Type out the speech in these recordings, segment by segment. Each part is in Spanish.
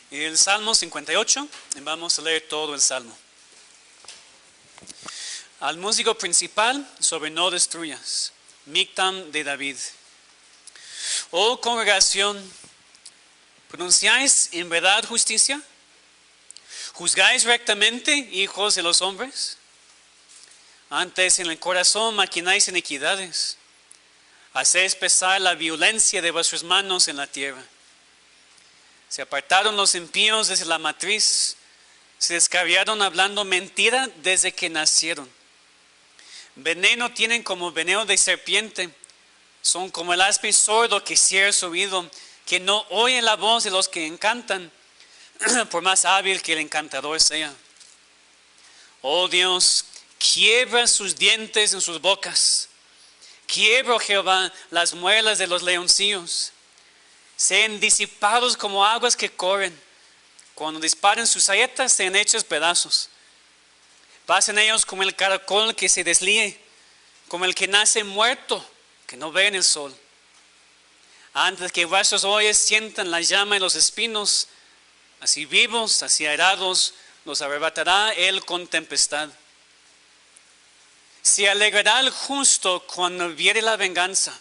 El Salmo 58, y vamos a leer todo el Salmo. Al músico principal, sobre no destruyas, Mictam de David. Oh congregación, ¿pronunciáis en verdad justicia? ¿Juzgáis rectamente, hijos de los hombres? Antes en el corazón maquináis iniquidades. Hacéis pesar la violencia de vuestras manos en la tierra. Se apartaron los impíos desde la matriz, se descarriaron hablando mentira desde que nacieron. Veneno tienen como veneno de serpiente, son como el áspid sordo que cierra su oído, que no oye la voz de los que encantan, por más hábil que el encantador sea. Oh Dios, quiebra sus dientes en sus bocas, quiebra, oh Jehová, las muelas de los leoncillos. Sean disipados como aguas que corren. Cuando disparen sus saetas, sean hechos pedazos. Pasen ellos como el caracol que se deslíe, como el que nace muerto, que no ve en el sol. Antes que vuestros hoyos sientan la llama y los espinos, así vivos, así airados, los arrebatará él con tempestad. Se alegrará el justo cuando viere la venganza.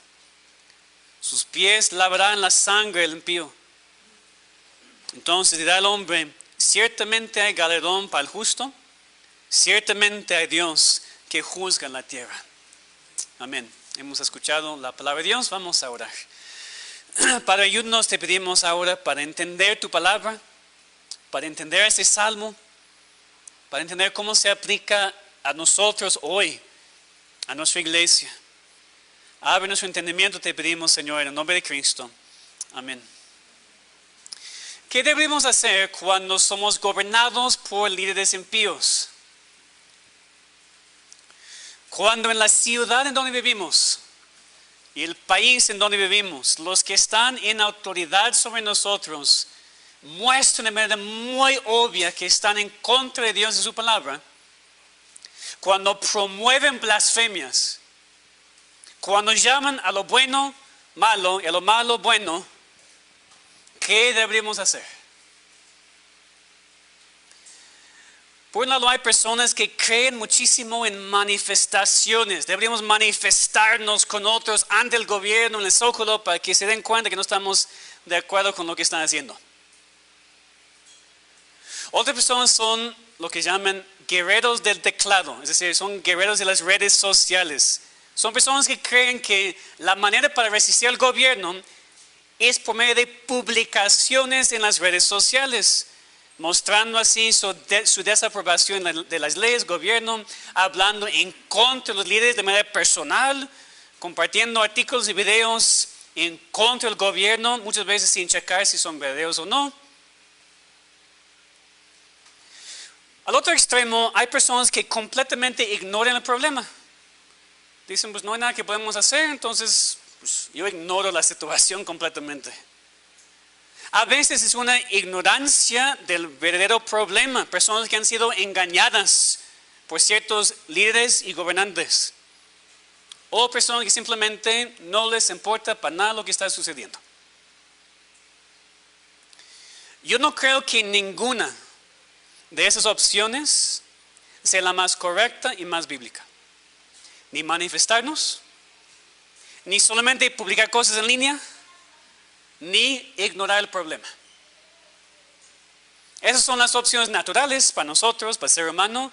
Sus pies lavarán la sangre del impío. Entonces dirá el hombre: ciertamente hay galardón para el justo, ciertamente hay Dios que juzga en la tierra. Amén. Hemos escuchado la palabra de Dios, vamos a orar. Para ayudarnos te pedimos ahora para entender tu palabra, para entender este salmo, para entender cómo se aplica a nosotros hoy, a nuestra iglesia. Abre nuestro entendimiento, te pedimos, Señor, en el nombre de Cristo. Amén. ¿Qué debemos hacer cuando somos gobernados por líderes impíos? Cuando en la ciudad en donde vivimos y el país en donde vivimos, los que están en autoridad sobre nosotros muestran de manera muy obvia que están en contra de Dios y su palabra, cuando promueven blasfemias, cuando llaman a lo bueno malo y a lo malo bueno, ¿qué deberíamos hacer? Por un lado hay personas que creen muchísimo en manifestaciones. Deberíamos manifestarnos con otros ante el gobierno, en el zócalo, para que se den cuenta que no estamos de acuerdo con lo que están haciendo. Otras personas son lo que llaman guerreros del teclado, es decir, son guerreros de las redes sociales. Son personas que creen que la manera para resistir al gobierno es por medio de publicaciones en las redes sociales, mostrando así su desaprobación de las leyes, gobierno, hablando en contra de los líderes de manera personal, compartiendo artículos y videos en contra del gobierno, muchas veces sin checar si son verdaderos o no. Al otro extremo hay personas que completamente ignoran el problema. Dicen, pues no hay nada que podemos hacer, entonces pues, yo ignoro la situación completamente. A veces es una ignorancia del verdadero problema. Personas que han sido engañadas por ciertos líderes y gobernantes. O personas que simplemente no les importa para nada lo que está sucediendo. Yo no creo que ninguna de esas opciones sea la más correcta y más bíblica. Ni manifestarnos, ni solamente publicar cosas en línea, ni ignorar el problema. Esas son las opciones naturales para nosotros, para el ser humano,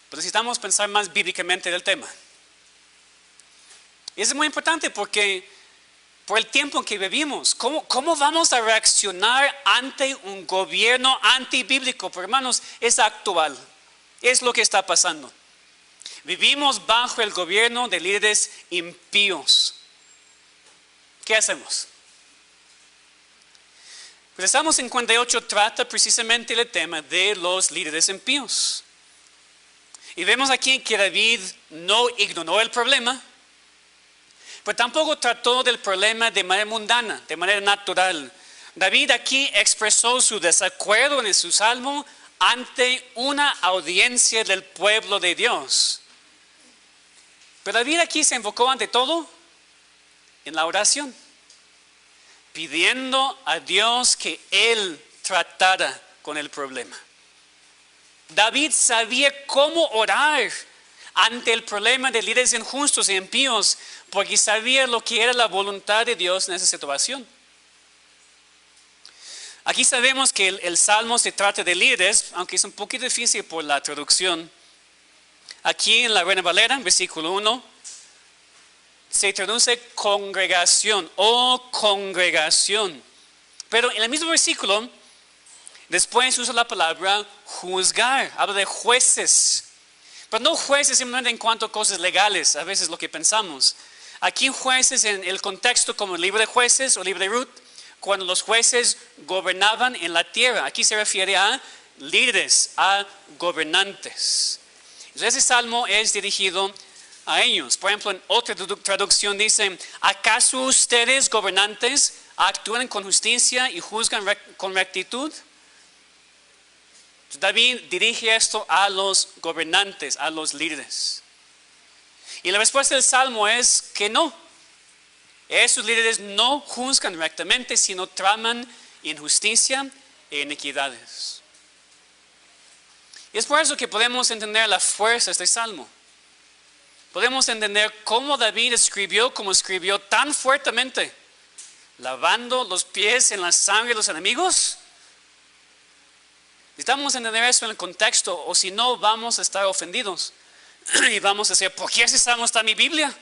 pero necesitamos pensar más bíblicamente del tema. Y eso es muy importante porque por el tiempo en que vivimos, ¿cómo vamos a reaccionar ante un gobierno antibíblico? Porque hermanos, es actual, es lo que está pasando. Vivimos bajo el gobierno de líderes impíos. ¿Qué hacemos? Pues el Salmo 58 trata precisamente el tema de los líderes impíos. Y vemos aquí que David no ignoró el problema, pero tampoco trató del problema de manera mundana, de manera natural. David aquí expresó su desacuerdo en su salmo ante una audiencia del pueblo de Dios. Pero David aquí se enfocó ante todo en la oración, pidiendo a Dios que Él tratara con el problema. David sabía cómo orar ante el problema de líderes injustos e impíos, porque sabía lo que era la voluntad de Dios en esa situación. Aquí sabemos que el Salmo se trata de líderes, aunque es un poquito difícil por la traducción. Aquí en la Reina Valera, versículo 1, se traduce congregación o congregación. Pero en el mismo versículo, después usa la palabra juzgar, habla de jueces. Pero no jueces simplemente en cuanto a cosas legales, a veces lo que pensamos. Aquí jueces en el contexto como el libro de Jueces o libro de Ruth, cuando los jueces gobernaban en la tierra. Aquí se refiere a líderes, a gobernantes. Entonces ese salmo es dirigido a ellos. Por ejemplo, en otra traducción dice, ¿acaso ustedes gobernantes actúan con justicia y juzgan con rectitud? David dirige esto a los gobernantes, a los líderes. Y la respuesta del salmo es que no. Esos líderes no juzgan rectamente, sino traman injusticia e iniquidades. Y es por eso que podemos entender la fuerza de este salmo. Podemos entender cómo David escribió como escribió tan fuertemente, lavando los pies en la sangre de los enemigos. Necesitamos entender eso en el contexto, o si no vamos a estar ofendidos. Y vamos a decir, ¿por qué ese salmo está en mi Biblia?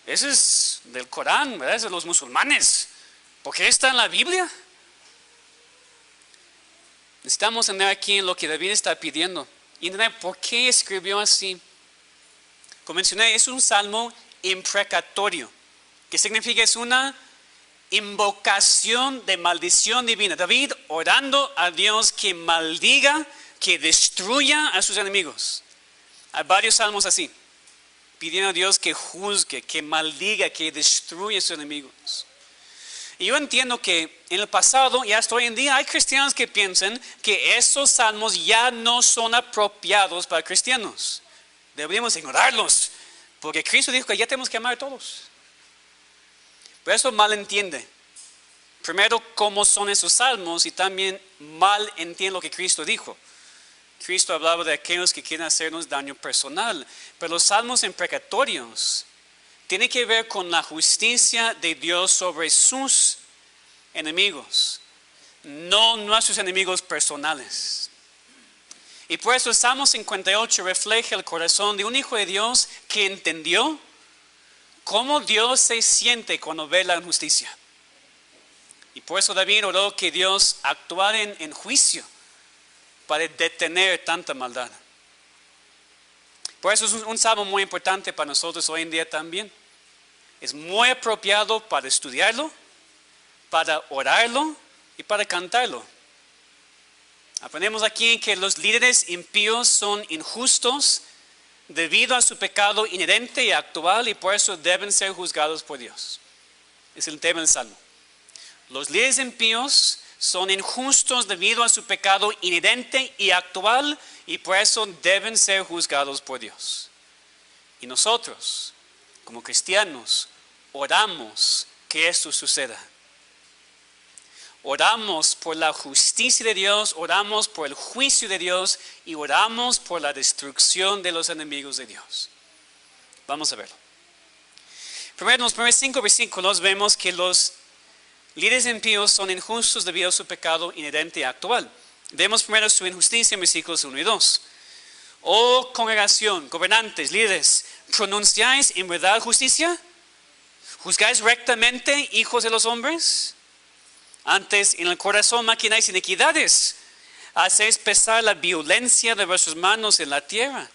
Ese es del Corán, ¿verdad? Es de los musulmanes. ¿Por qué está en la Biblia? Necesitamos entender aquí en lo que David está pidiendo. Y entender por qué escribió así. Como mencioné, es un salmo imprecatorio. ¿Qué significa? Es una invocación de maldición divina. David orando a Dios que maldiga, que destruya a sus enemigos. Hay varios salmos así, pidiendo a Dios que juzgue, que maldiga, que destruya a sus enemigos. Y yo entiendo que en el pasado y hasta hoy en día hay cristianos que piensan que esos salmos ya no son apropiados para cristianos. Deberíamos ignorarlos, porque Cristo dijo que ya tenemos que amar a todos. Pero eso mal entiende. Primero, cómo son esos salmos, y también mal entiende lo que Cristo dijo. Cristo hablaba de aquellos que quieren hacernos daño personal. Pero los salmos imprecatorios tienen que ver con la justicia de Dios sobre sus enemigos, no nuestros enemigos personales. Y por eso el Salmo 58 refleja el corazón de un hijo de Dios que entendió cómo Dios se siente cuando ve la injusticia. Y por eso David oró que Dios actuara en juicio para detener tanta maldad. Por eso es un salmo muy importante para nosotros hoy en día también. Es muy apropiado para estudiarlo, para orarlo y para cantarlo. Aprendemos aquí que los líderes impíos son injustos debido a su pecado inherente y actual, y por eso deben ser juzgados por Dios. Es el tema del salmo. Los líderes impíos son injustos debido a su pecado inherente y actual, y por eso deben ser juzgados por Dios. Y nosotros, como cristianos, oramos que esto suceda. Oramos por la justicia de Dios, oramos por el juicio de Dios y oramos por la destrucción de los enemigos de Dios. Vamos a verlo. Primero, en los primeros 5 versículos vemos que los líderes impíos son injustos debido a su pecado inherente y actual. Vemos primero su injusticia en versículos 1 y 2. Oh congregación, gobernantes, líderes, ¿pronunciáis en verdad justicia? ¿Juzgáis rectamente, hijos de los hombres? Antes en el corazón maquináis iniquidades, hacéis pesar la violencia de vuestras manos en la tierra.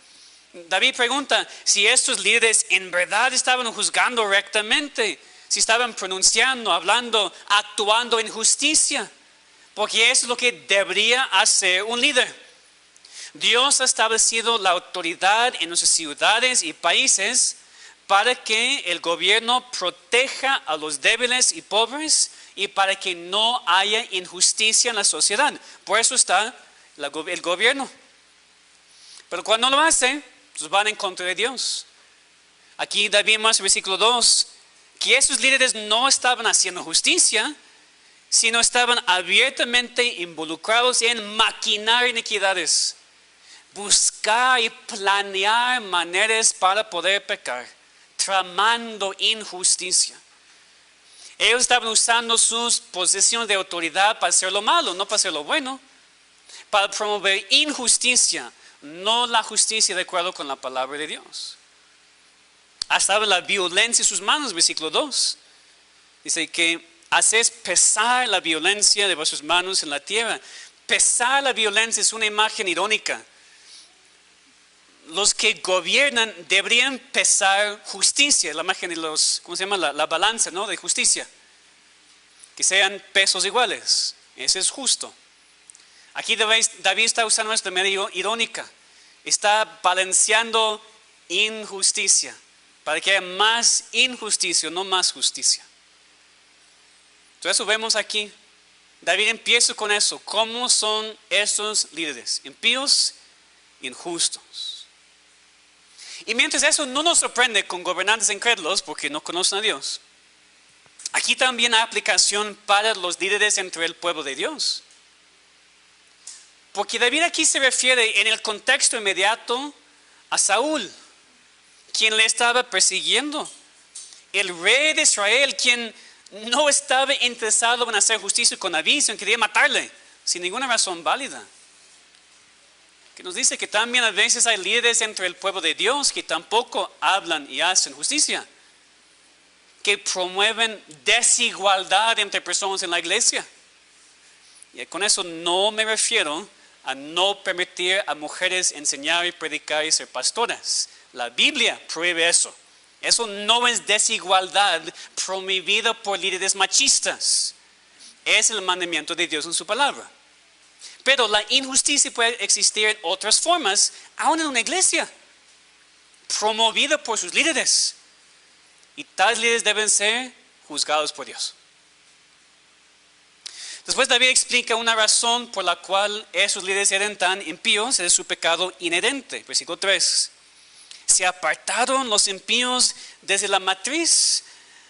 David pregunta si estos líderes en verdad estaban juzgando rectamente, si estaban pronunciando, hablando, actuando en justicia, porque eso es lo que debería hacer un líder. Dios ha establecido la autoridad en nuestras ciudades y países para que el gobierno proteja a los débiles y pobres y para que no haya injusticia en la sociedad. Por eso está el gobierno. Pero cuando lo hace, pues van en contra de Dios. Aquí David más versículo 2, que esos líderes no estaban haciendo justicia, sino estaban abiertamente involucrados en maquinar iniquidades, buscar y planear maneras para poder pecar, tramando injusticia. Ellos estaban usando sus posiciones de autoridad para hacer lo malo, no para hacer lo bueno, para promover injusticia, no la justicia de acuerdo con la palabra de Dios. Hasta la violencia en sus manos, versículo 2. Dice que hacéis pesar la violencia de vuestras manos en la tierra. Pesar la violencia es una imagen irónica. Los que gobiernan deberían pesar justicia, la imagen de los, ¿cómo se llama? La balanza, ¿no? De justicia. Que sean pesos iguales. Eso es justo. Aquí David está usando esto de manera irónica. Está balanceando injusticia. Para que haya más injusticia, no más justicia. Entonces eso vemos aquí. David empieza con eso. ¿Cómo son estos líderes? Impíos y injustos. Y mientras eso no nos sorprende con gobernantes incrédulos porque no conocen a Dios, aquí también hay aplicación para los líderes entre el pueblo de Dios. Porque David aquí se refiere en el contexto inmediato a Saúl, quien le estaba persiguiendo. El rey de Israel, quien no estaba interesado en hacer justicia con David, sino quería matarle sin ninguna razón válida. Que nos dice que también a veces hay líderes entre el pueblo de Dios que tampoco hablan y hacen justicia, que promueven desigualdad entre personas en la iglesia. Y con eso no me refiero a no permitir a mujeres enseñar y predicar y ser pastoras. La Biblia prohíbe eso. Eso no es desigualdad promovida por líderes machistas. Es el mandamiento de Dios en su palabra. Pero la injusticia puede existir en otras formas, aún en una iglesia, promovida por sus líderes. Y tales líderes deben ser juzgados por Dios. Después David explica una razón por la cual esos líderes eran tan impíos, es su pecado inherente. Versículo 3. Se apartaron los impíos desde la matriz,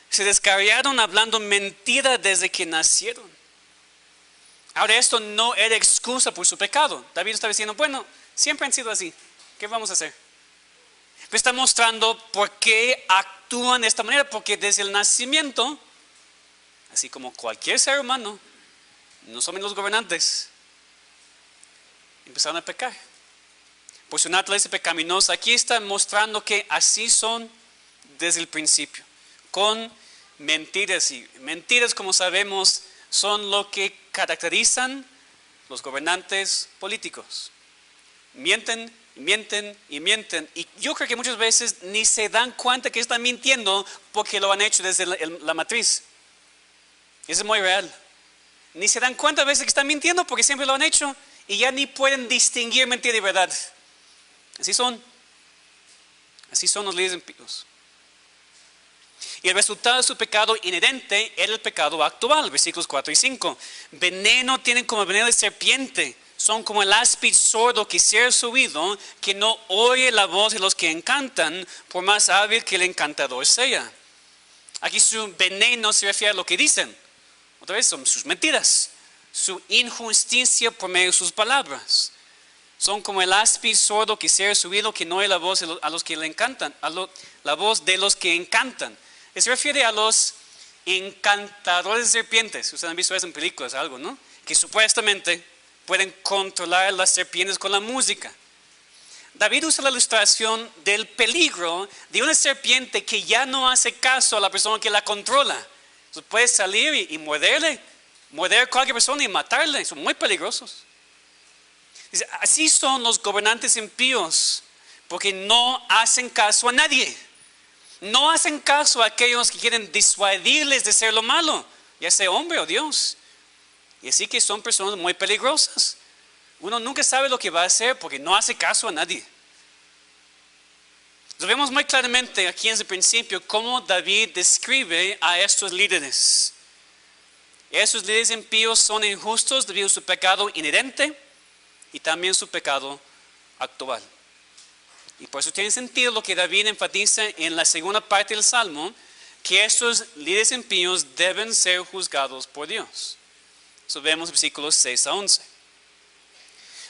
se descarriaron hablando mentira desde que nacieron. Ahora esto no era excusa por su pecado. David está diciendo, bueno, siempre han sido así, ¿qué vamos a hacer? Pero está mostrando por qué actúan de esta manera, porque desde el nacimiento, así como cualquier ser humano, no solamente los gobernantes, empezaron a pecar. Por su naturaleza pecaminosa, aquí está mostrando que así son desde el principio, con mentiras. Y mentiras, como sabemos, son lo que caracterizan los gobernantes políticos. Mienten, mienten y mienten. Y yo creo que muchas veces ni se dan cuenta que están mintiendo porque lo han hecho desde la matriz. Eso es muy real. Ni se dan cuenta a veces que están mintiendo porque siempre lo han hecho y ya ni pueden distinguir mentira y verdad. Así son los líderes impíos. Y el resultado de su pecado inherente era el pecado actual, versículos 4 y 5. Veneno tienen como veneno de serpiente, son como el áspid sordo que cierra su oído, que no oye la voz de los que encantan, por más hábil que el encantador sea. Aquí su veneno se refiere a lo que dicen. Otra vez son sus mentiras, su injusticia por medio de sus palabras. Son como el áspid sordo que cierra su oído, que no oye la voz de los que le encantan, la voz de los que encantan. Se refiere a los encantadores de serpientes. Ustedes han visto eso en películas, algo, ¿no? Que supuestamente pueden controlar las serpientes con la música. David usa la ilustración del peligro de una serpiente que ya no hace caso a la persona que la controla. Entonces puede salir y morder a cualquier persona y matarle. Son muy peligrosos. Dice, así son los gobernantes impíos, porque no hacen caso a nadie. No hacen caso a aquellos que quieren disuadirles de hacer lo malo, ya sea hombre o Dios. Y así que son personas muy peligrosas. Uno nunca sabe lo que va a hacer porque no hace caso a nadie. Lo vemos muy claramente aquí en el principio cómo David describe a estos líderes. Esos líderes impíos son injustos debido a su pecado inherente y también su pecado actual. Y por eso tiene sentido lo que David enfatiza en la segunda parte del Salmo, que estos líderes impíos deben ser juzgados por Dios. Eso vemos versículos 6 a 11.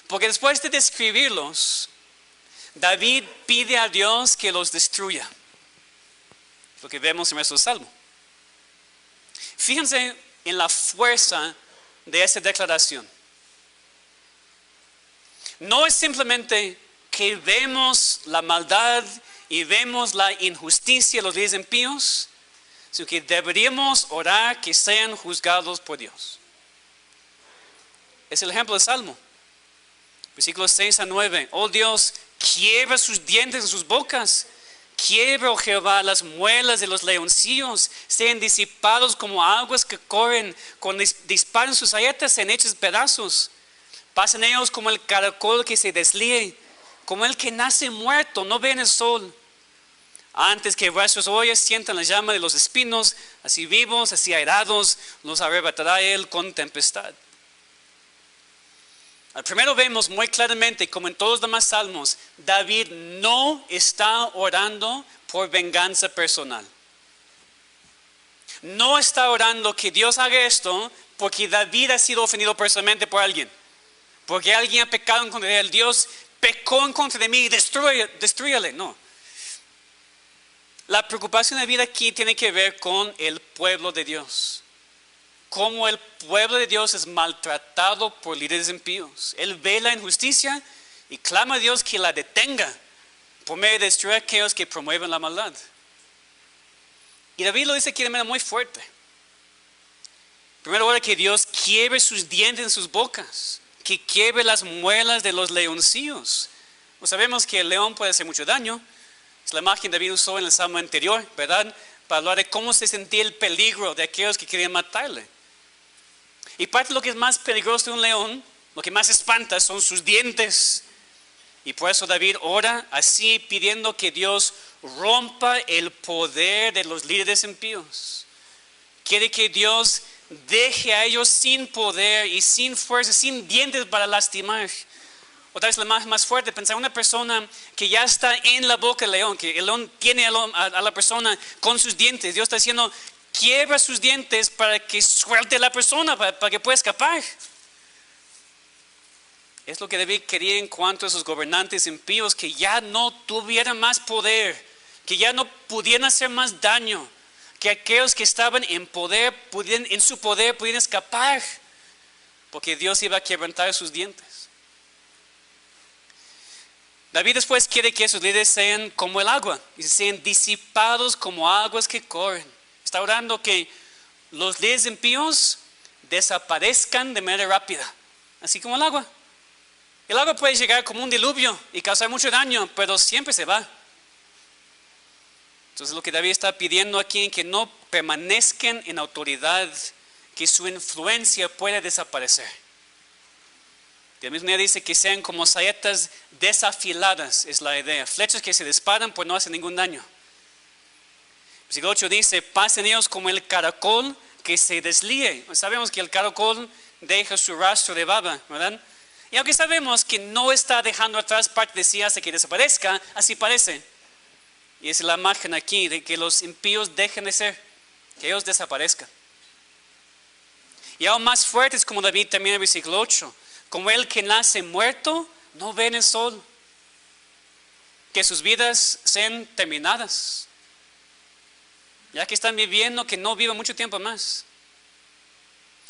Porque después de describirlos, David pide a Dios que los destruya. Lo que vemos en nuestro salmo. Fíjense en la fuerza de esa declaración. No es simplemente que vemos la maldad y vemos la injusticia de los líderes impíos, sino que deberíamos orar que sean juzgados por Dios. Es el ejemplo del Salmo. Versículos 6 a 9. Oh Dios, quiebra sus dientes en sus bocas. Quiebra, oh Jehová, las muelas de los leoncillos. Sean disipados como aguas que corren. Cuando disparan sus saetas, sean hechos pedazos. Pasen ellos como el caracol que se deslíe. Como el que nace muerto, no ven el sol. Antes que vuestros ollas sientan la llama de los espinos, así vivos, así airados, los arrebatará él con tempestad. Al primero vemos muy claramente, como en todos los demás salmos, David no está orando por venganza personal. No está orando que Dios haga esto porque David ha sido ofendido personalmente por alguien. Porque alguien ha pecado en contra de él. Dios pecó en contra de mí y destrúyale. No. La preocupación de vida aquí tiene que ver con el pueblo de Dios. Cómo el pueblo de Dios es maltratado por líderes impíos. Él ve la injusticia y clama a Dios que la detenga por medio de destruir a aquellos que promueven la maldad. Y David lo dice aquí de manera muy fuerte. Primero ora que Dios quiebre sus dientes en sus bocas, que quiebre las muelas de los leoncillos. Pues sabemos que el león puede hacer mucho daño. Es la imagen que David usó en el salmo anterior, ¿verdad? Para hablar de cómo se sentía el peligro de aquellos que querían matarle. Y parte de lo que es más peligroso de un león, lo que más espanta son sus dientes. Y por eso David ora así pidiendo que Dios rompa el poder de los líderes impíos. Quiere que Dios deje a ellos sin poder y sin fuerza, sin dientes para lastimar. Otra vez la imagen más fuerte, pensar en una persona que ya está en la boca del león, que el león tiene a la persona con sus dientes. Dios está diciendo, quiebra sus dientes para que suelte a la persona, para que pueda escapar. Es lo que David quería en cuanto a esos gobernantes impíos, que ya no tuvieran más poder, que ya no pudieran hacer más daño, que aquellos que estaban en poder, en su poder, pudieran escapar, porque Dios iba a quebrantar sus dientes. David después quiere que esos líderes sean como el agua, y sean disipados como aguas que corren. Está orando que los líderes impíos desaparezcan de manera rápida, así como el agua. El agua puede llegar como un diluvio y causar mucho daño, pero siempre se va. Entonces lo que David está pidiendo aquí es que no permanezcan en autoridad, que su influencia pueda desaparecer. Y la misma idea dice que sean como saetas desafiladas, es la idea. Flechas que se disparan pues no hacen ningún daño. Versículo 8 dice, pasen ellos como el caracol que se deslíe. Sabemos que el caracol deja su rastro de baba, ¿verdad? Y aunque sabemos que no está dejando atrás parte de sí hasta que desaparezca, así parece. Y es la imagen aquí de que los impíos dejen de ser, que ellos desaparezcan. Y aún más fuertes como David también en el versículo 8. Como el que nace muerto, no ven el sol. Que sus vidas sean terminadas. Ya que están viviendo, que no vivan mucho tiempo más.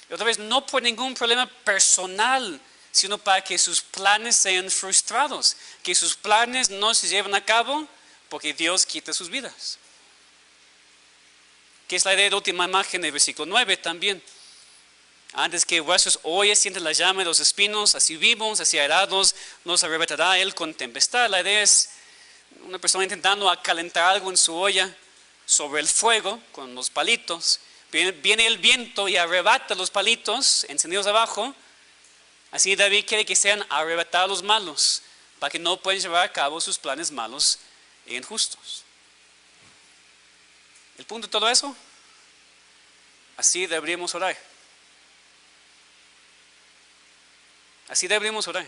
Y otra vez, no por ningún problema personal, sino para que sus planes sean frustrados. Que sus planes no se lleven a cabo porque Dios quita sus vidas. Que es la idea de la última imagen del versículo 9 también. Antes que vuestros ollas sientan la llama de los espinos, así vivos, así airados, nos arrebatará él con tempestad. La idea es una persona intentando calentar algo en su olla sobre el fuego con los palitos. Viene el viento y arrebata los palitos encendidos abajo. Así David quiere que sean arrebatados los malos, para que no puedan llevar a cabo sus planes malos e injustos. El punto de todo eso, así deberíamos orar. Así deberíamos orar.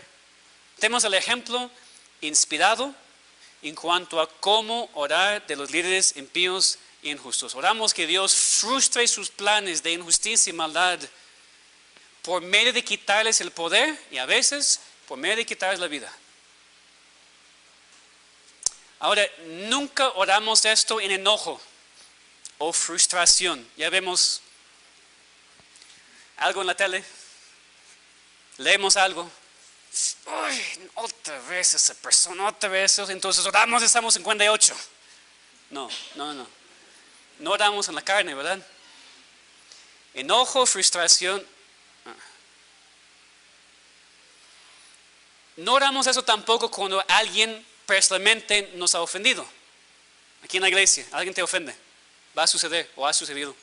Tenemos el ejemplo inspirado en cuanto a cómo orar de los líderes impíos e injustos. Oramos que Dios frustre sus planes de injusticia y maldad por medio de quitarles el poder y a veces por medio de quitarles la vida. Ahora, nunca oramos esto en enojo o frustración. Ya vemos algo en la tele, leemos algo. Uy, otra vez esa persona, otra vez eso. Entonces oramos de Salmo 58. No. No oramos en la carne, ¿verdad? Enojo, frustración. No oramos eso tampoco cuando alguien personalmente nos ha ofendido. Aquí en la iglesia, alguien te ofende. Va a suceder o ha sucedido.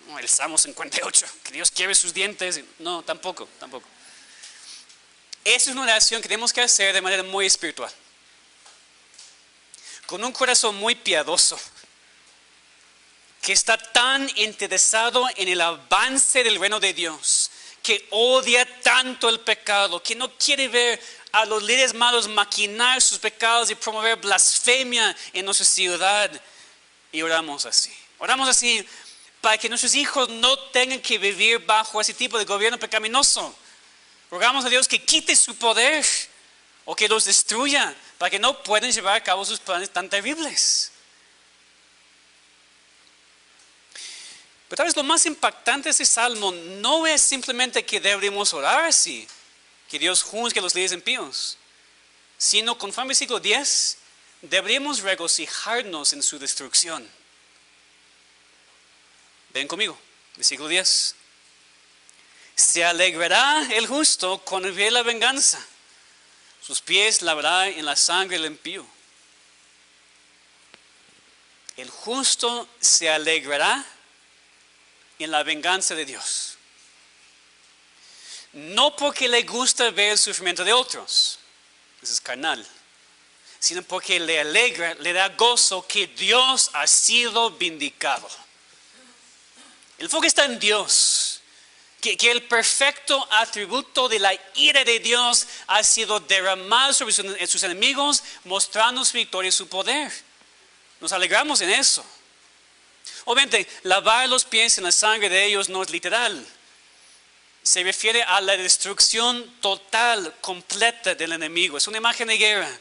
No, el Salmo 58, que Dios quiebre sus dientes. No, tampoco. Esa es una oración que tenemos que hacer de manera muy espiritual. Con un corazón muy piadoso. Que está tan interesado en el avance del reino de Dios. Que odia tanto el pecado. Que no quiere ver a los líderes malos maquinar sus pecados y promover blasfemia en nuestra ciudad. Y oramos así. Oramos así para que nuestros hijos no tengan que vivir bajo ese tipo de gobierno pecaminoso. Rogamos a Dios que quite su poder o que los destruya para que no puedan llevar a cabo sus planes tan terribles. Pero tal vez lo más impactante de este salmo no es simplemente que deberíamos orar así, que Dios juzgue a los líderes impíos, sino conforme al versículo 10, deberíamos regocijarnos en su destrucción. Ven conmigo, versículo 10. Se alegrará el justo cuando ve la venganza. Sus pies lavará en la sangre del impío. El justo se alegrará en la venganza de Dios. No porque le gusta ver el sufrimiento de otros, eso es carnal, sino porque le alegra, le da gozo que Dios ha sido vindicado. El enfoque está en Dios, que el perfecto atributo de la ira de Dios ha sido derramado sobre sus enemigos, mostrando su victoria y su poder. Nos alegramos en eso. Obviamente, lavar los pies en la sangre de ellos no es literal. Se refiere a la destrucción total, completa del enemigo. Es una imagen de guerra.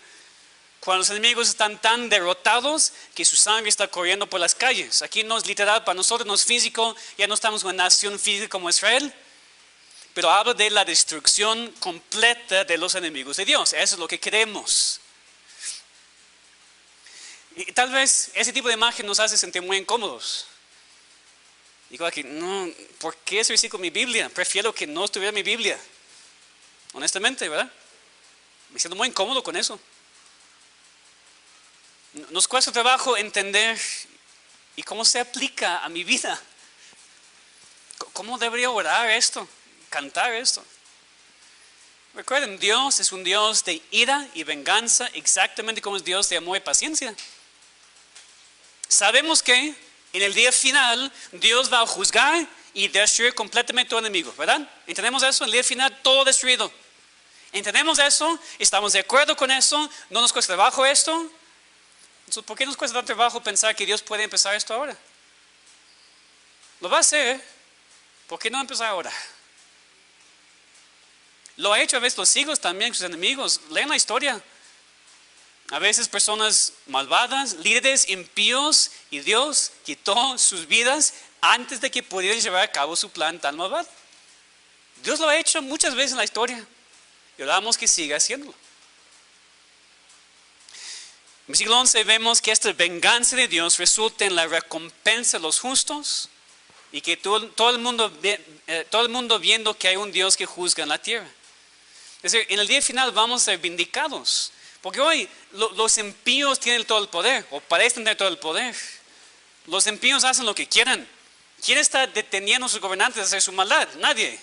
Cuando los enemigos están tan derrotados que su sangre está corriendo por las calles. Aquí no es literal para nosotros, no es físico. Ya no estamos en una nación física como Israel. Pero habla de la destrucción completa de los enemigos de Dios. Eso es lo que queremos. Y tal vez ese tipo de imagen nos hace sentir muy incómodos. Digo aquí, no, ¿por qué ese versículo en mi Biblia? Prefiero que no estuviera en mi Biblia. Honestamente, ¿verdad? Me siento muy incómodo con eso. Nos cuesta trabajo entender y cómo se aplica a mi vida. ¿Cómo debería orar esto? Cantar esto. Recuerden, Dios es un Dios de ira y venganza, exactamente como es Dios de amor y paciencia. Sabemos que en el día final Dios va a juzgar y destruir completamente todo enemigo, ¿verdad? ¿Entendemos eso? En el día final todo destruido. ¿Entendemos eso? ¿Estamos de acuerdo con eso? ¿No nos cuesta trabajo esto? Entonces, ¿por qué nos cuesta tanto trabajo pensar que Dios puede empezar esto ahora? Lo va a hacer. ¿Por qué no empezar ahora? Lo ha hecho a veces los siglos también, sus enemigos. Lean la historia. A veces personas malvadas, líderes impíos, y Dios quitó sus vidas antes de que pudieran llevar a cabo su plan tan malvado. Dios lo ha hecho muchas veces en la historia y oramos que siga haciéndolo. En versículo 11 vemos que esta venganza de Dios resulta en la recompensa de los justos y que todo el mundo viendo que hay un Dios que juzga en la tierra. Es decir, en el día final vamos a ser vindicados. Porque hoy los impíos tienen todo el poder, o parecen tener todo el poder. Los impíos hacen lo que quieran. ¿Quién está deteniendo a sus gobernantes de hacer su maldad? Nadie.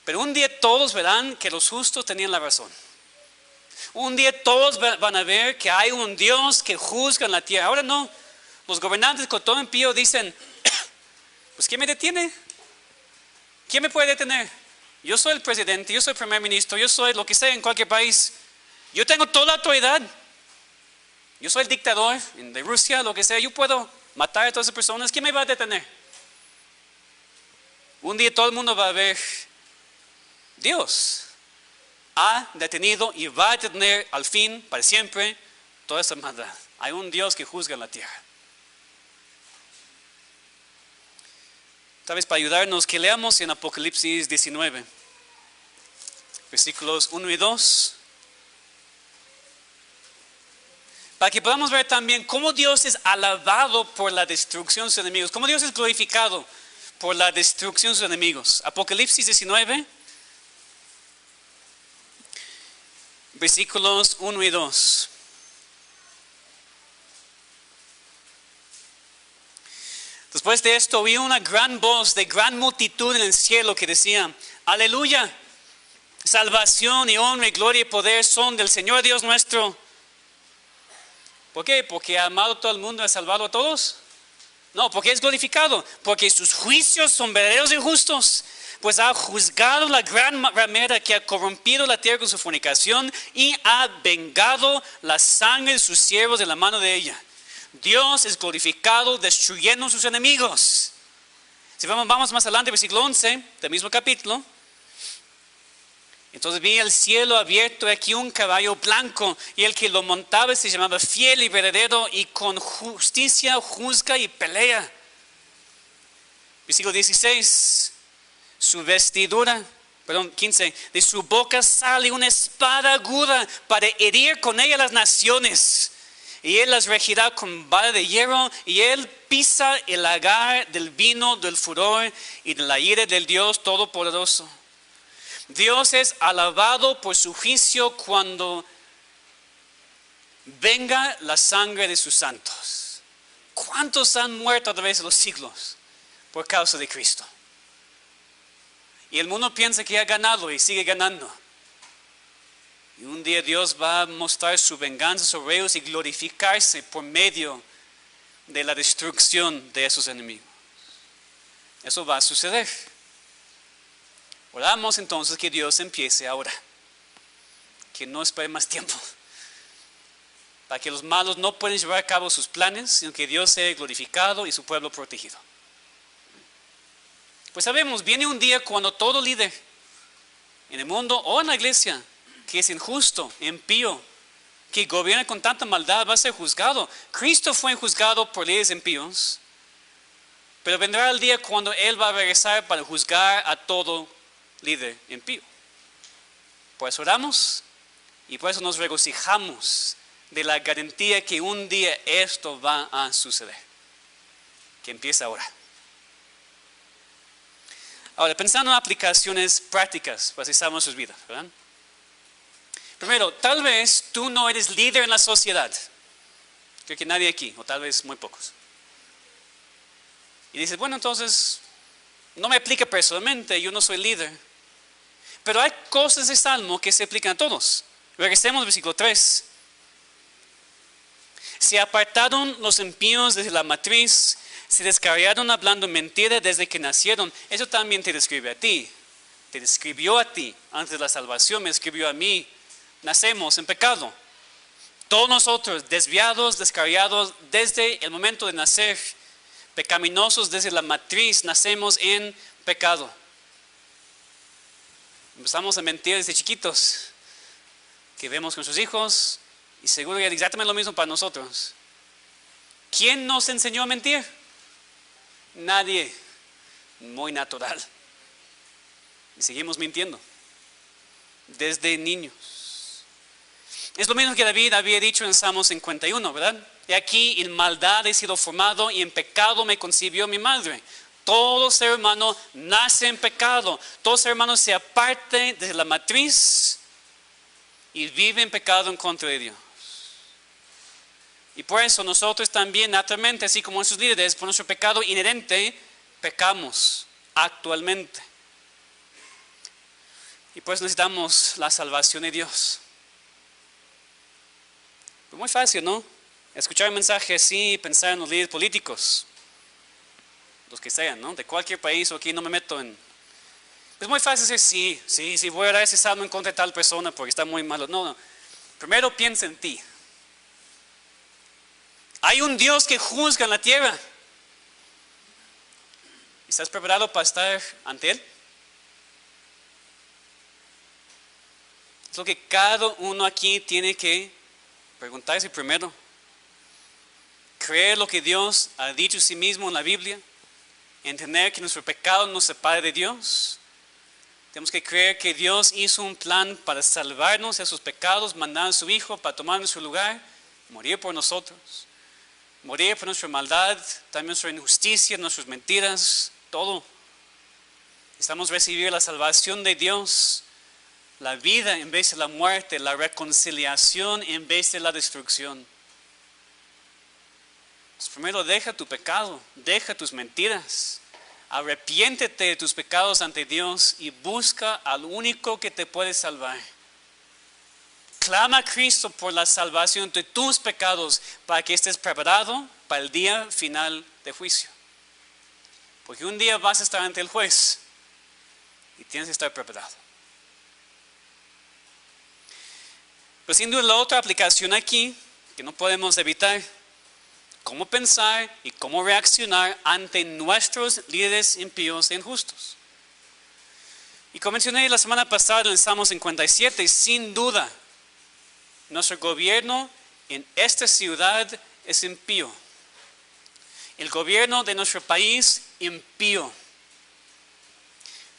Pero un día todos verán que los justos tenían la razón. Un día todos van a ver que hay un Dios que juzga en la tierra. Ahora no. Los gobernantes con todo impío dicen, pues ¿quién me detiene? ¿Quién me puede detener? Yo soy el presidente, yo soy el primer ministro, yo soy lo que sea en cualquier país. Yo tengo toda la autoridad. Yo soy el dictador de Rusia, lo que sea. Yo puedo matar a todas esas personas. ¿Quién me va a detener? Un día todo el mundo va a ver, Dios ha detenido y va a detener al fin, para siempre, toda esa maldad. Hay un Dios que juzga en la tierra. Tal vez para ayudarnos, que leamos en Apocalipsis 19, versículos 1 y 2. Para que podamos ver también cómo Dios es alabado por la destrucción de sus enemigos. Cómo Dios es glorificado por la destrucción de sus enemigos. Apocalipsis 19, versículos 1 y 2. Después de esto oí una gran voz de gran multitud en el cielo que decía: aleluya, salvación y honra y gloria y poder son del Señor Dios nuestro. ¿Por qué? ¿Porque ha amado a todo el mundo y ha salvado a todos? No, porque es glorificado, porque sus juicios son verdaderos y justos, pues ha juzgado la gran ramera que ha corrompido la tierra con su fornicación y ha vengado la sangre de sus siervos de la mano de ella. Dios es glorificado destruyendo a sus enemigos. Si vamos más adelante, versículo 11 del mismo capítulo. Entonces vi el cielo abierto y aquí un caballo blanco, y el que lo montaba se llamaba Fiel y Verdadero, y con justicia juzga y pelea. Versículo 16. Su vestidura, 15, de su boca sale una espada aguda para herir con ella las naciones. Y él las regirá con vara de hierro, y él pisa el lagar del vino del furor y de la ira del Dios Todopoderoso. Dios es alabado por su juicio cuando venga la sangre de sus santos. ¿Cuántos han muerto a través de los siglos por causa de Cristo? Y el mundo piensa que ha ganado y sigue ganando. Y un día Dios va a mostrar su venganza sobre ellos y glorificarse por medio de la destrucción de esos enemigos. Eso va a suceder. Oramos entonces que Dios empiece ahora, que no espere más tiempo, para que los malos no puedan llevar a cabo sus planes, sino que Dios sea glorificado y su pueblo protegido. Pues sabemos, viene un día cuando todo líder en el mundo o en la iglesia que es injusto, impío, que gobierna con tanta maldad, va a ser juzgado. Cristo fue juzgado por líderes impíos, pero vendrá el día cuando Él va a regresar para juzgar a todo líder impío. Por eso oramos y por eso nos regocijamos de la garantía que un día esto va a suceder, que empieza ahora. Ahora, pensando en aplicaciones prácticas para así salvar sus vidas, ¿verdad? Primero, tal vez tú no eres líder en la sociedad. Creo que nadie aquí, o tal vez muy pocos. Y dices, bueno, entonces no me aplica personalmente, yo no soy líder. Pero hay cosas de Salmo que se aplican a todos. Regresemos al versículo 3. Se apartaron los impíos desde la matriz, se descarriaron hablando mentira desde que nacieron. Eso también te describe a ti. Te describió a ti. Antes de la salvación me describió a mí. Nacemos en pecado. Todos nosotros desviados, descarriados desde el momento de nacer, pecaminosos desde la matriz, nacemos en pecado. Empezamos a mentir desde chiquitos, que vemos con sus hijos, y seguro que es exactamente lo mismo para nosotros. ¿Quién nos enseñó a mentir? Nadie. Muy natural. Y seguimos mintiendo desde niños. Es lo mismo que David había dicho en Salmo 51, ¿verdad? Y aquí en maldad he sido formado y en pecado me concibió mi madre. Todo ser humano nace en pecado. Todo ser humano se aparta desde la matriz y vive en pecado en contra de Dios. Y por eso nosotros también naturalmente, así como nuestros líderes, por nuestro pecado inherente, pecamos actualmente. Y por eso necesitamos la salvación de Dios. Es muy fácil, ¿no? Escuchar un mensaje así y pensar en los líderes políticos. Los que sean, ¿no? De cualquier país o aquí no me meto en... Es muy fácil decir, sí, voy a dar ese salmo en contra de tal persona porque está muy malo. No. Primero piensa en ti. Hay un Dios que juzga en la tierra. ¿Estás preparado para estar ante Él? Es lo que cada uno aquí tiene que preguntarse primero. Creer lo que Dios ha dicho a sí mismo en la Biblia. Entender que nuestro pecado nos separa de Dios. Tenemos que creer que Dios hizo un plan para salvarnos de sus pecados, mandando a su Hijo para tomar nuestro lugar, morir por nosotros. Morir por nuestra maldad, también nuestra injusticia, nuestras mentiras, todo. Estamos recibiendo la salvación de Dios, la vida en vez de la muerte, la reconciliación en vez de la destrucción. Pues primero deja tu pecado, deja tus mentiras, arrepiéntete de tus pecados ante Dios y busca al único que te puede salvar. Clama a Cristo por la salvación de tus pecados para que estés preparado para el día final de juicio. Porque un día vas a estar ante el juez y tienes que estar preparado. Pero sin duda la otra aplicación aquí que no podemos evitar, cómo pensar y cómo reaccionar ante nuestros líderes impíos e injustos. Y como mencioné la semana pasada en el Salmo 57, sin duda, nuestro gobierno en esta ciudad es impío. El gobierno de nuestro país, impío.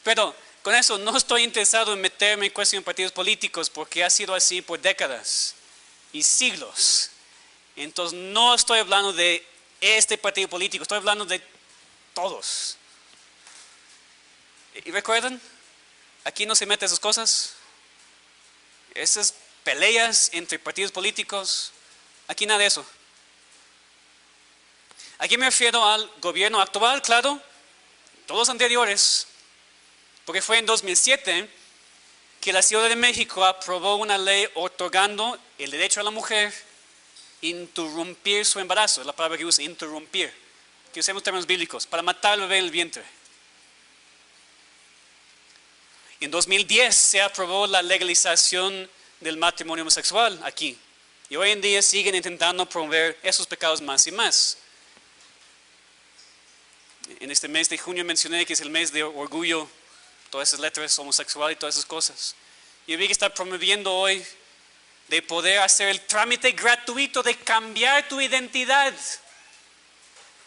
Pero con eso no estoy interesado en meterme en cuestión de partidos políticos porque ha sido así por décadas y siglos. Entonces no estoy hablando de este partido político, estoy hablando de todos. ¿Y recuerdan? Aquí no se meten esas cosas. Esas peleas entre partidos políticos, aquí nada de eso. Aquí me refiero al gobierno actual, claro, todos los anteriores, porque fue en 2007 que la Ciudad de México aprobó una ley otorgando el derecho a la mujer a interrumpir su embarazo, es la palabra que usa, interrumpir, que usemos términos bíblicos, para matar al bebé en el vientre. En 2010 se aprobó la legalización del matrimonio homosexual aquí. Y hoy en día siguen intentando promover esos pecados más y más. En este mes de junio mencioné que es el mes de orgullo, todas esas letras homosexual y todas esas cosas. Y vi que está promoviendo hoy de poder hacer el trámite gratuito de cambiar tu identidad.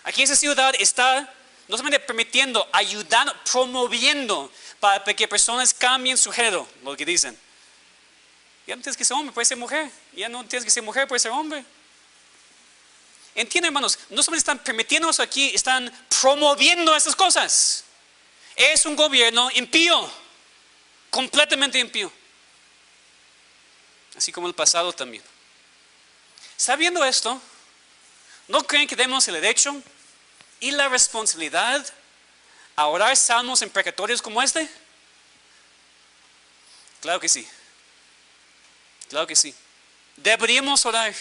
Aquí esa ciudad está no solamente permitiendo, ayudando, promoviendo para que personas cambien su género, lo que dicen. Ya no tienes que ser hombre, puedes ser mujer. Ya no tienes que ser mujer, puedes ser hombre. Entienden, hermanos, no solamente están permitiendo eso aquí, están promoviendo esas cosas. Es un gobierno impío, completamente impío. Así como el pasado también. Sabiendo esto, ¿no creen que demos el derecho y la responsabilidad a orar salmos imprecatorios como este? Claro que sí. Claro que sí. Deberíamos orar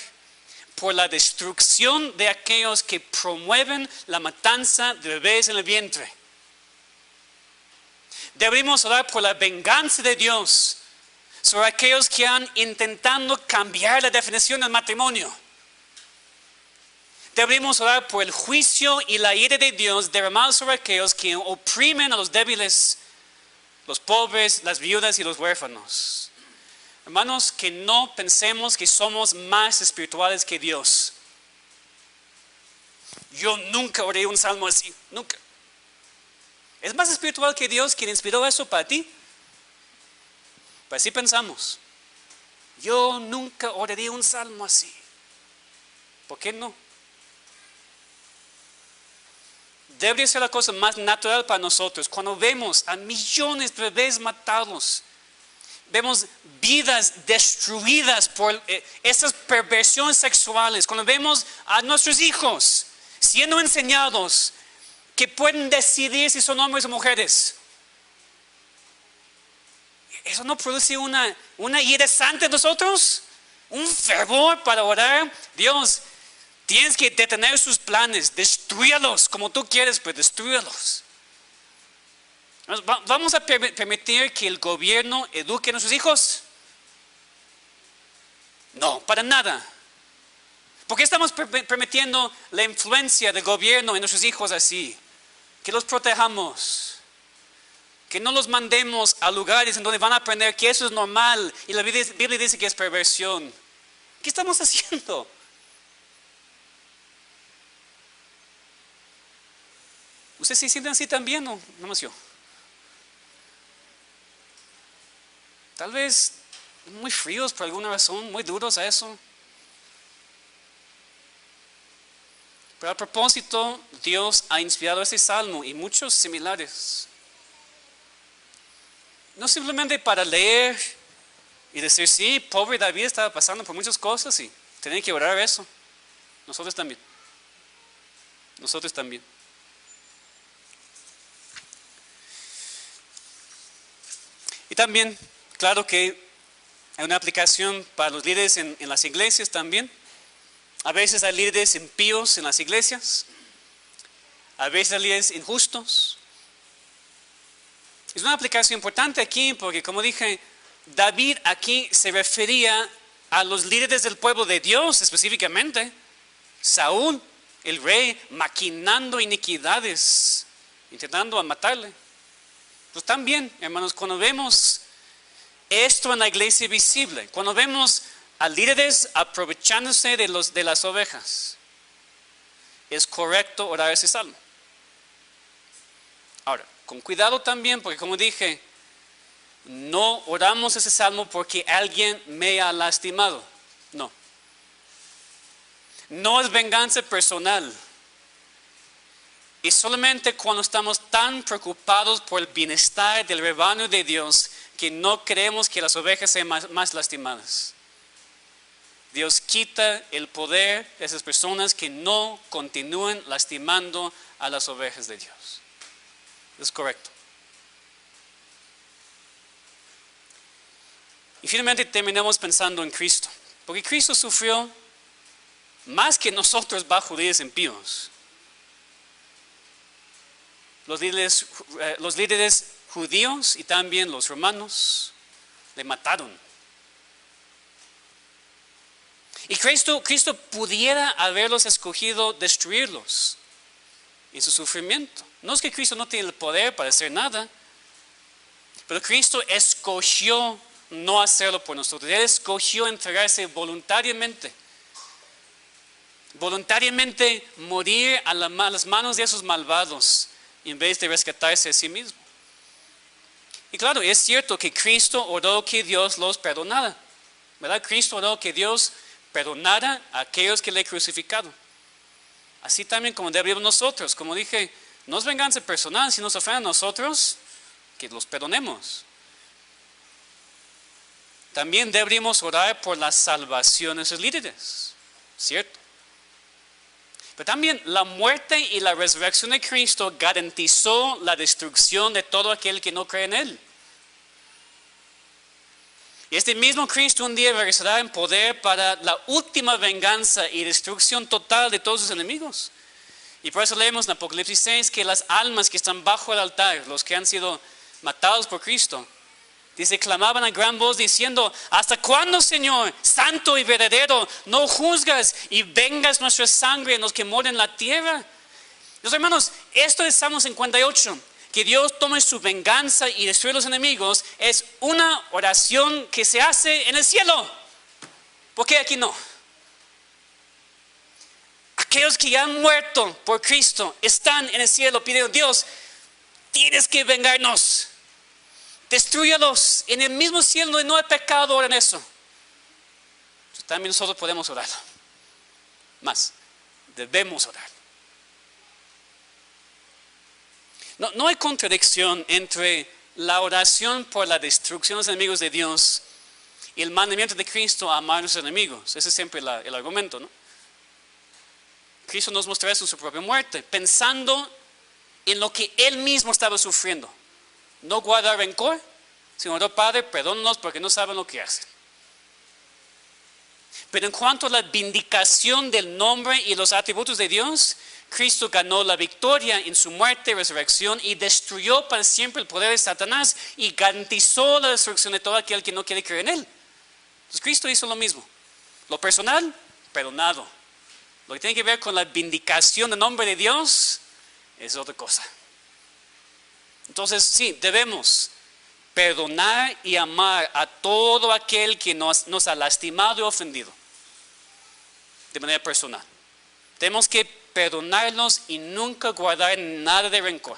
por la destrucción de aquellos que promueven la matanza de bebés en el vientre. Deberíamos orar por la venganza de Dios sobre aquellos que han intentado cambiar la definición del matrimonio. Deberíamos orar por el juicio y la ira de Dios derramado sobre aquellos que oprimen a los débiles, los pobres, las viudas y los huérfanos. Hermanos, que no pensemos que somos más espirituales que Dios. Yo nunca oré un salmo así, nunca. ¿Es más espiritual que Dios quien inspiró eso para ti? Pues así pensamos. Yo nunca oraría un salmo así. ¿Por qué no? Debería ser la cosa más natural para nosotros. Cuando vemos a millones de bebés matados, vemos vidas destruidas por esas perversiones sexuales. Cuando vemos a nuestros hijos siendo enseñados que pueden decidir si son hombres o mujeres, ¿eso no produce una ira santa en nosotros? Un fervor para orar. Dios, tienes que detener sus planes, destruirlos como tú quieres, pero destruirlos. ¿Vamos a permitir que el gobierno eduque a nuestros hijos? No, para nada. ¿Por qué estamos permitiendo la influencia del gobierno en nuestros hijos así? que los protejamos, que no los mandemos a lugares en donde van a aprender que eso es normal y la Biblia dice que es perversión. ¿Qué estamos haciendo? ¿Ustedes se sienten así también o no más yo? Tal vez muy fríos por alguna razón, muy duros a eso. Pero a propósito, Dios ha inspirado este salmo y muchos similares. No simplemente para leer y decir, sí, pobre David estaba pasando por muchas cosas y tenía que orar eso. Nosotros también. Nosotros también. Y también, claro que hay una aplicación para los líderes en las iglesias también. A veces hay líderes impíos en las iglesias. A veces hay líderes injustos. Es una aplicación importante aquí porque, como dije, David aquí se refería a los líderes del pueblo de Dios específicamente. Saúl, el rey, maquinando iniquidades, intentando matarle. Pues también, hermanos, cuando vemos esto en la iglesia visible, cuando vemos a líderes aprovechándose de las ovejas, es correcto orar ese salmo. Ahora, con cuidado también, porque como dije, no oramos ese salmo porque alguien me ha lastimado. No. No es venganza personal. Y solamente cuando estamos tan preocupados por el bienestar del rebaño de Dios que no queremos que las ovejas sean más lastimadas. Dios quita el poder de esas personas que no continúen lastimando a las ovejas de Dios. Es correcto. Y finalmente terminamos pensando en Cristo. Porque Cristo sufrió más que nosotros bajo líderes impíos. Los líderes judíos y también los romanos le mataron. Y Cristo pudiera haberlos escogido destruirlos en su sufrimiento. No es que Cristo no tiene el poder para hacer nada, pero Cristo escogió no hacerlo por nosotros. Él escogió entregarse voluntariamente morir a las manos de esos malvados en vez de rescatarse a sí mismo. Y claro, es cierto que Cristo oró que Dios los perdonara, ¿verdad? Cristo oró que Dios perdonara a aquellos que le crucificaron. Así también como deberíamos nosotros, como dije, no es venganza personal, si nos ofenden a nosotros, que los perdonemos. También deberíamos orar por la salvación de sus líderes, ¿cierto? Pero también la muerte y la resurrección de Cristo garantizó la destrucción de todo aquel que no cree en Él. Y este mismo Cristo un día regresará en poder para la última venganza y destrucción total de todos sus enemigos. Y por eso leemos en Apocalipsis 6 que las almas que están bajo el altar, los que han sido matados por Cristo, dice, clamaban a gran voz diciendo, ¿hasta cuándo, Señor, santo y verdadero, no juzgas y vengas nuestra sangre en los que moran en la tierra? Los hermanos, esto es Salmo 58, que Dios tome su venganza y destruya a los enemigos, es una oración que se hace en el cielo. ¿Por qué aquí no? Aquellos que ya han muerto por Cristo están en el cielo pidiendo, Dios, tienes que vengarnos. Destrúyalos en el mismo cielo donde no hay pecado, oran eso. También nosotros podemos orar. Más, debemos orar. No hay contradicción entre la oración por la destrucción de los enemigos de Dios y el mandamiento de Cristo a amar a los enemigos. Ese es siempre el argumento, ¿no? Cristo nos mostró eso en su propia muerte, pensando en lo que Él mismo estaba sufriendo. No guardar rencor, sino orar, Padre, perdónanos porque no saben lo que hacen. Pero en cuanto a la vindicación del nombre y los atributos de Dios, Cristo ganó la victoria en su muerte y resurrección y destruyó para siempre el poder de Satanás y garantizó la destrucción de todo aquel que no quiere creer en Él. Entonces Cristo hizo lo mismo. Lo personal, perdonado. Lo que tiene que ver con la vindicación del nombre de Dios es otra cosa. Entonces, sí, debemos perdonar y amar a todo aquel que nos ha lastimado y ofendido de manera personal. Tenemos que perdonarlos y nunca guardar nada de rencor.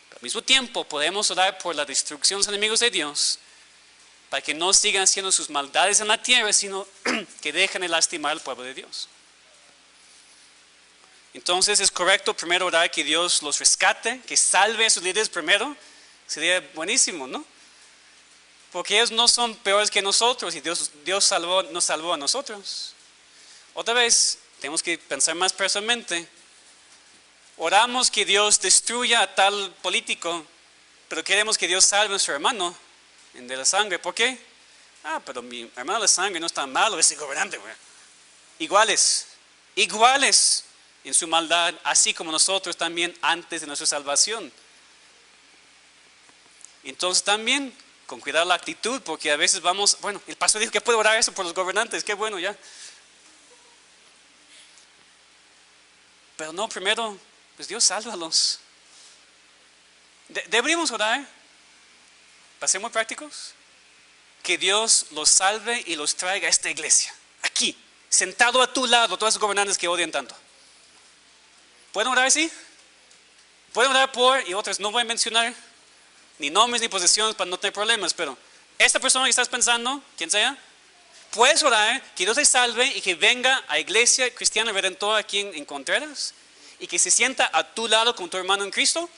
Pero al mismo tiempo podemos orar por la destrucción de los enemigos de Dios, para que no sigan haciendo sus maldades en la tierra, sino que dejen de lastimar al pueblo de Dios. Entonces es correcto primero orar que Dios los rescate, que salve a sus líderes primero. Sería buenísimo, ¿no? Porque ellos no son peores que nosotros y Dios nos salvó a nosotros. Otra vez, tenemos que pensar más personalmente. Oramos que Dios destruya a tal político, pero queremos que Dios salve a nuestro hermano de la sangre. ¿Por qué? Pero mi hermano de sangre no es tan malo, ese gobernante. Iguales en su maldad, así como nosotros también antes de nuestra salvación. Entonces también con cuidar la actitud, porque a veces el pastor dijo que puede orar eso por los gobernantes, qué bueno ya. Pero no, primero, pues Dios sálvalos. Deberíamos orar, para ser muy prácticos, que Dios los salve y los traiga a esta iglesia, aquí, sentado a tu lado, todos esos gobernantes que odian tanto. ¿Pueden orar así? Pueden orar por, y otras no voy a mencionar, ni nombres ni posesiones para no tener problemas, pero esta persona que estás pensando, quien sea, puedes orar que Dios te salve y que venga a Iglesia Cristiana Redentora aquí en Contreras y que se sienta a tu lado con tu hermano en Cristo.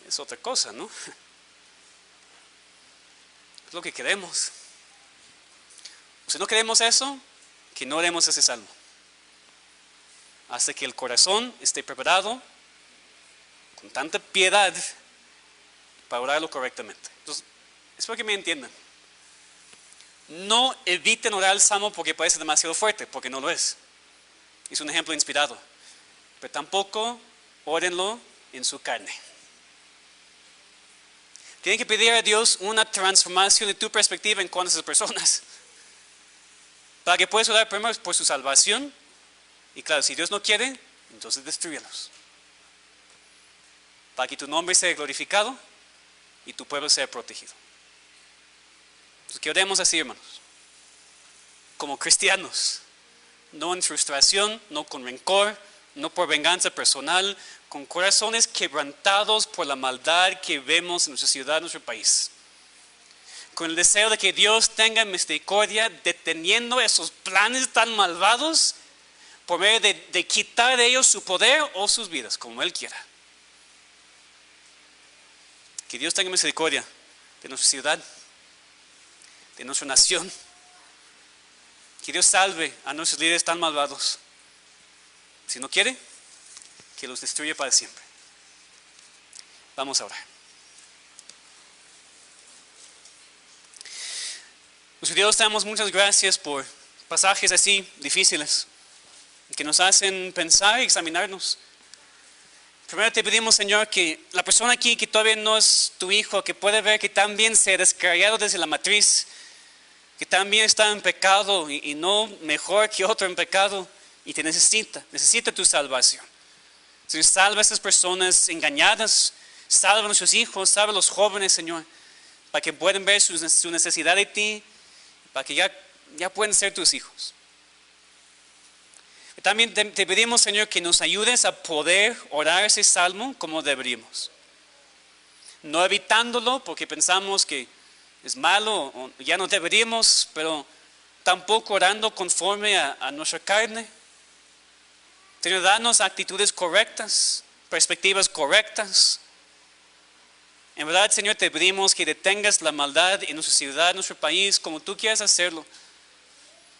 Es otra cosa, ¿no? Es lo que queremos. Si no queremos eso, que no oremos ese salmo hasta que el corazón esté preparado con tanta piedad para orarlo correctamente. Entonces, espero que me entiendan. No eviten orar el salmo porque parece demasiado fuerte, porque no lo es. Es un ejemplo inspirado. Pero tampoco órenlo en su carne. Tienen que pedir a Dios una transformación de tu perspectiva en cuanto a esas personas. Para que puedas orar primero por su salvación. Y claro, si Dios no quiere, entonces destruyelos. Para que tu nombre sea glorificado y tu pueblo sea protegido. Entonces, que oremos así, hermanos. Como cristianos. No en frustración, no con rencor, no por venganza personal, con corazones quebrantados por la maldad que vemos en nuestra ciudad, en nuestro país. Con el deseo de que Dios tenga misericordia deteniendo esos planes tan malvados por medio de quitar de ellos su poder o sus vidas, como Él quiera. Que Dios tenga misericordia de nuestra ciudad, de nuestra nación. Que Dios salve a nuestros líderes tan malvados. Si no quiere, que los destruya para siempre. Vamos a orar. Nuestro Dios, te damos muchas gracias por pasajes así difíciles que nos hacen pensar y examinarnos. Primero te pedimos, Señor, que la persona aquí que todavía no es tu hijo, que puede ver que también se ha descarriado desde la matriz, que también está en pecado y no mejor que otro en pecado y te necesita tu salvación. Señor, salva a estas personas engañadas, salva a nuestros hijos, salva a los jóvenes, Señor, para que puedan ver su necesidad de ti, para que ya pueden ser tus hijos. También te pedimos, Señor, que nos ayudes a poder orar ese salmo como deberíamos. No evitándolo porque pensamos que es malo o ya no deberíamos, pero tampoco orando conforme a nuestra carne. Señor, danos actitudes correctas, perspectivas correctas. En verdad, Señor, te pedimos que detengas la maldad en nuestra ciudad, en nuestro país, como tú quieras hacerlo.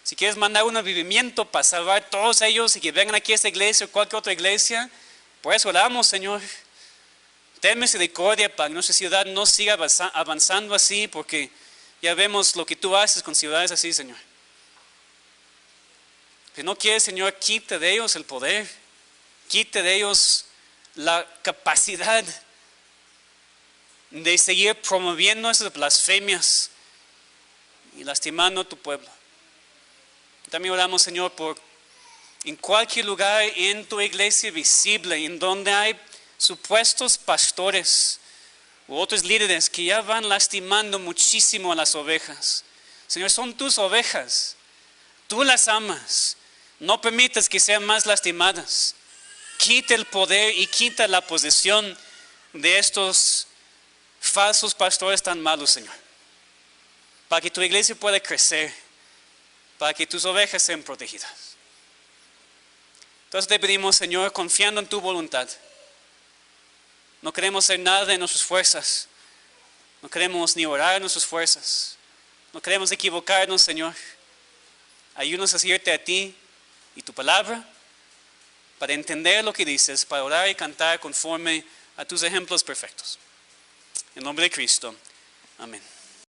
Si quieres mandar un avivamiento para salvar a todos ellos y que vengan aquí a esta iglesia o cualquier otra iglesia, por eso oramos, Señor. Ten misericordia para que nuestra ciudad no siga avanzando así, porque ya vemos lo que tú haces con ciudades así, Señor. Si no quieres, Señor, quita de ellos el poder, quita de ellos la capacidad de seguir promoviendo esas blasfemias y lastimando a tu pueblo. También oramos, Señor, por en cualquier lugar en tu iglesia visible, en donde hay supuestos pastores u otros líderes que ya van lastimando muchísimo a las ovejas. Señor, son tus ovejas, tú las amas, no permitas que sean más lastimadas. Quita el poder y quita la posesión de estos falsos pastores tan malos, Señor, para que tu iglesia pueda crecer, para que tus ovejas sean protegidas. Entonces te pedimos, Señor, confiando en tu voluntad. No queremos hacer nada de nuestras fuerzas. No queremos ni orar en nuestras fuerzas. No queremos equivocarnos, Señor. Ayúdanos a seguirte a ti y tu palabra, para entender lo que dices, para orar y cantar conforme a tus ejemplos perfectos. En nombre de Cristo. Amén.